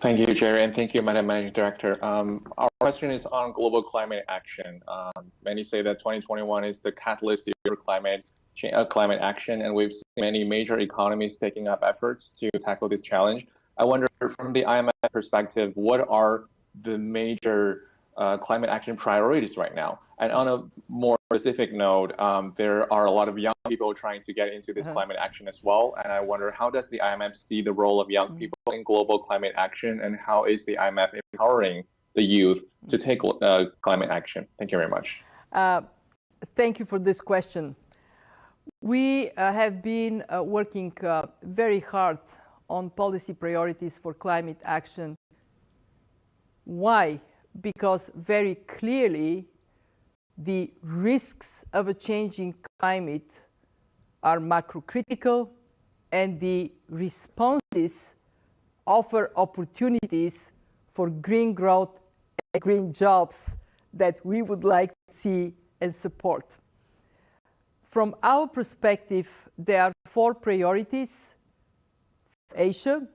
Thank you, Jerry, and thank you, Madam Managing Director. Our question is on global climate action. Many say that 2021 is the catalyst year for climate action, and we've seen many major economies taking up efforts to tackle this challenge. I wonder, from the IMF perspective, what are the major climate action priorities right now? And on a more specific note, there are a lot of young people trying to get into this climate action as well. And I wonder, how does the IMF see the role of young people in global climate action, and how is the IMF empowering the youth to take climate action? Thank you very much. Thank you for this question. We have been working very hard on policy priorities for climate action. Why? Because very clearly the risks of a changing climate are macro-critical, and the responses offer opportunities for green growth and green jobs that we would like to see and support. From our perspective, there are 4 priorities for Asia.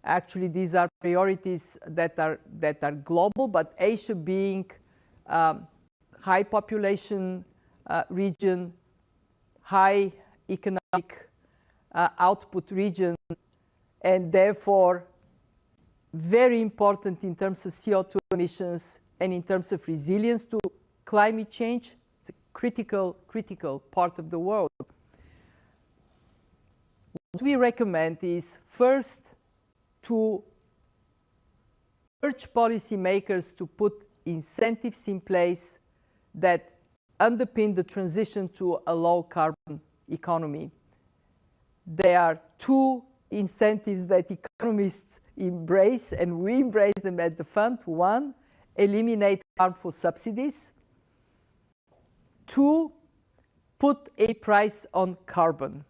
Actually, these are priorities that are global, but Asia being high population region, high economic output region, and therefore very important in terms of CO2 emissions and in terms of resilience to climate change. It's a critical part of the world. What we recommend is first to urge policymakers to put incentives in place that underpin the transition to a low-carbon economy. There are 2 incentives that economists embrace, and we embrace them at the fund. 1, eliminate harmful subsidies. 2, put a price on carbon.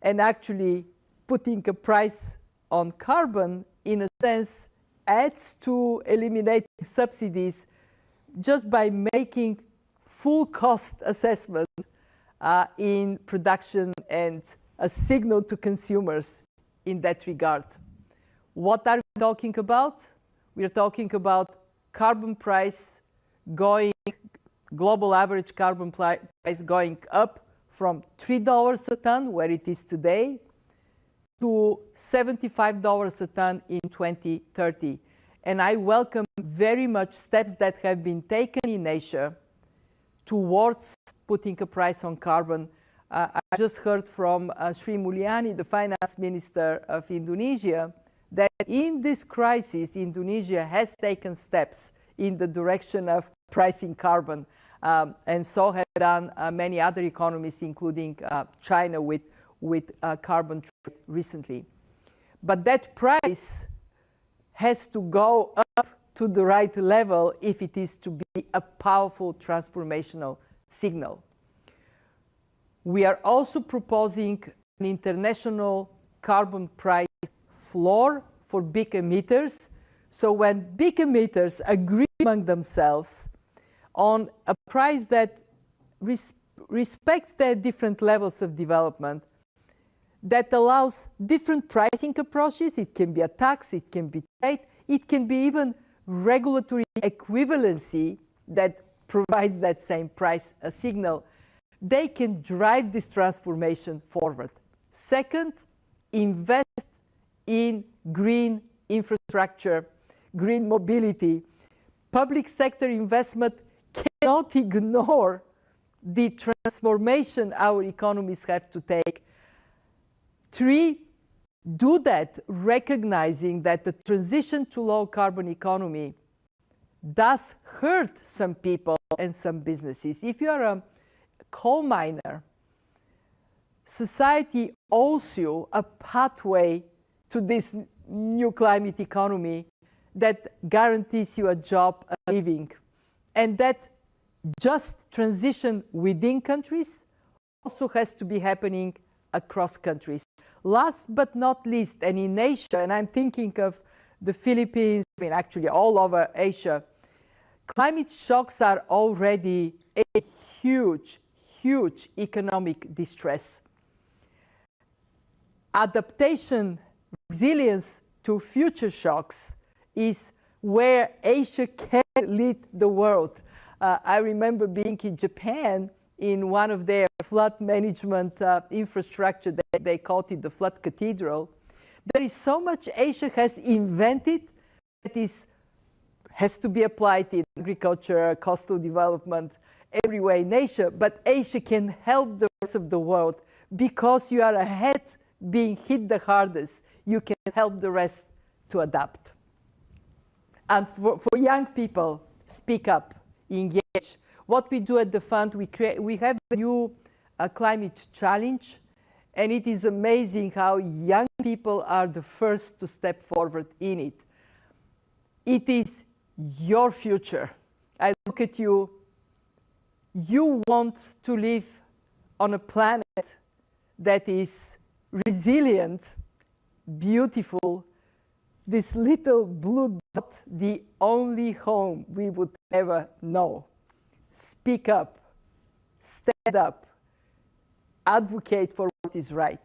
And actually, putting a price on carbon, in a sense, adds to eliminating subsidies just by making full cost assessment in production and a signal to consumers in that regard. What are we talking about? We are talking about carbon price going, global average carbon price going up from $3 a ton, where it is today, to $75 a ton in 2030. And I welcome very much steps that have been taken in Asia towards putting a price on carbon. I just heard from Sri Mulyani, the finance minister of Indonesia, that in this crisis, Indonesia has taken steps in the direction of pricing carbon. And so have done many other economies, including China with carbon trade recently. But that price has to go up to the right level if it is to be a powerful transformational signal. We are also proposing an international carbon price floor for big emitters. So when big emitters agree among themselves on a price that respects their different levels of development, that allows different pricing approaches. It can be a tax, it can be trade, it can be even regulatory equivalency that provides that same price signal. They can drive this transformation forward. Second, invest in green infrastructure, green mobility. Public sector investment cannot ignore the transformation our economies have to take. 3, do that recognizing that the transition to low-carbon economy does hurt some people and some businesses. If you are a coal miner, society owes you a pathway to this new climate economy that guarantees you a job, a living. And that just transition within countries also has to be happening across countries. Last but not least, and in Asia, and I'm thinking of the Philippines, I mean actually all over Asia, climate shocks are already a huge economic distress. Adaptation, resilience to future shocks is where Asia can lead the world. I remember being in Japan in one of their flood management infrastructure. They called it the flood cathedral. There is so much Asia has invented that has to be applied in agriculture, coastal development, everywhere in Asia. But Asia can help the rest of the world because you are ahead, being hit the hardest. You can help the rest to adapt. And for young people, speak up, engage. What we do at the fund, we have a new climate challenge, and it is amazing how young people are the first to step forward in it. It is your future. I look at you. You want to live on a planet that is resilient, beautiful, this little blue dot, the only home we would ever know. Speak up, stand up, advocate for what is right.